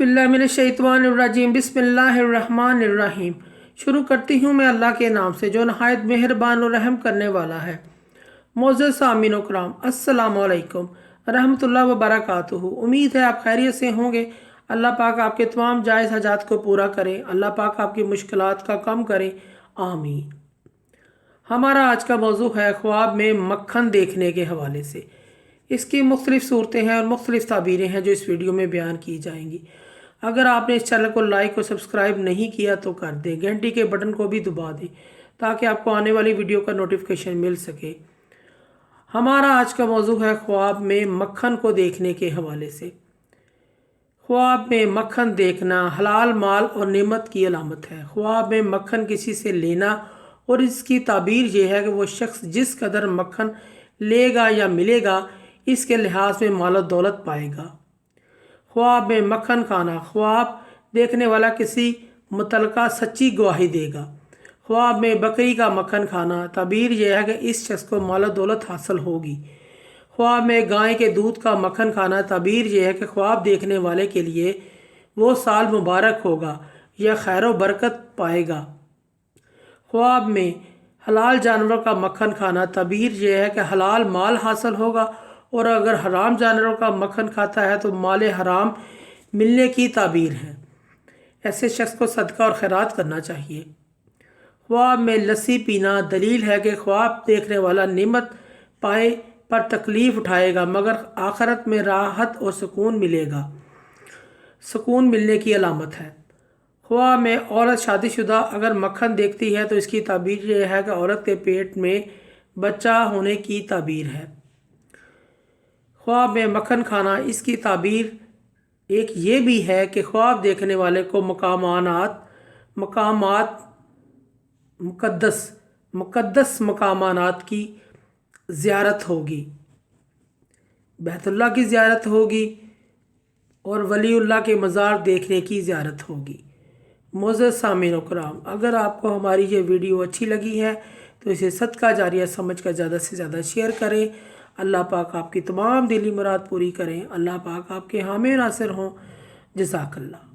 औज़ुबिल्लाहिमिनश्शैतानिर्रजीम बिस्मिल्लाहिर्रहमानिर्रहीम। शुरू करती हूँ मैं अल्लाह के नाम से जो नहायत मेहरबान और रहम करने वाला है। मोअज़्ज़ज़ सामीन व कराम, अस्सलामु अलैकुम रहमतुल्लाहि व बरकातुहू। उम्मीद है आप खैरियत से होंगे। अल्लाह पाक आपके तमाम जायज़ हजात को पूरा करें। अल्लाह पाक आपकी मुश्किलात का कम करें, आमीन। हमारा आज का मौजू है ख्वाब में मक्खन देखने के हवाले से। इसकी मुख्तलिफ़ सूरतें हैं और मुख्तलिफ़ ताबीरें हैं जो इस वीडियो में बयान की जाएंगी। अगर आपने इस चैनल को लाइक और सब्सक्राइब नहीं किया तो कर दें, घंटी के बटन को भी दबा दें ताकि आपको आने वाली वीडियो का नोटिफिकेशन मिल सके। हमारा आज का मौजू है ख्वाब में मक्खन को देखने के हवाले से। ख्वाब में मक्खन देखना हलाल माल और नेमत की अलामत है। ख्वाब में मक्खन किसी से लेना और इसकी ताबीर यह है कि वो शख्स जिस कदर मक्खन लेगा या मिलेगा इसके लिहाज में माल और दौलत पाएगा। ख्वाब में मक्खन खाना, ख्वाब देखने वाला किसी मुतलका सच्ची गवाही देगा। ख्वाब में बकरी का मक्खन खाना, ताबीर यह है कि इस शख्स को माल और दौलत हासिल होगी। ख्वाब में गाय के दूध का मक्खन खाना, ताबीर यह है कि ख्वाब देखने वाले के लिए वो साल मुबारक होगा या खैर व बरकत पाएगा। ख्वाब में हलाल जानवर का मक्खन खाना, ताबीर यह है कि हलाल माल हासिल होगा और अगर हराम जानवरों का मक्खन खाता है तो माल हराम मिलने की ताबीर है। ऐसे शख्स को सदका और खैरात करना चाहिए। ख्वाब में लस्सी पीना, दलील है कि ख्वाब देखने वाला नेमत पाए पर तकलीफ़ उठाएगा मगर आखिरत में राहत और सुकून मिलेगा, सुकून मिलने की अलामत है। ख्वाब में औरत शादीशुदा अगर मक्खन देखती है तो इसकी ताबीर यह है कि औरत के पेट में बच्चा होने की ताबीर है। ख्वाब में मक्खन खाना, इसकी ताबीर एक ये भी है कि ख्वाब देखने वाले को मकामात मुक़द्दस मकामात की ज़ियारत होगी, बैतुल्लाह की ज़ियारत होगी और वलीउल्लाह के मज़ार देखने की ज़ियारत होगी। मोअज़्ज़ज़ सामीन व कराम, अगर आपको हमारी ये वीडियो अच्छी लगी है तो इसे सदका जारिया समझ कर ज़्यादा से ज़्यादा शेयर करें। अल्लाह पाक आपकी तमाम दिली मुराद पूरी करें। अल्लाह पाक आपके हामी नासिर हों। जज़ाकल्लाह।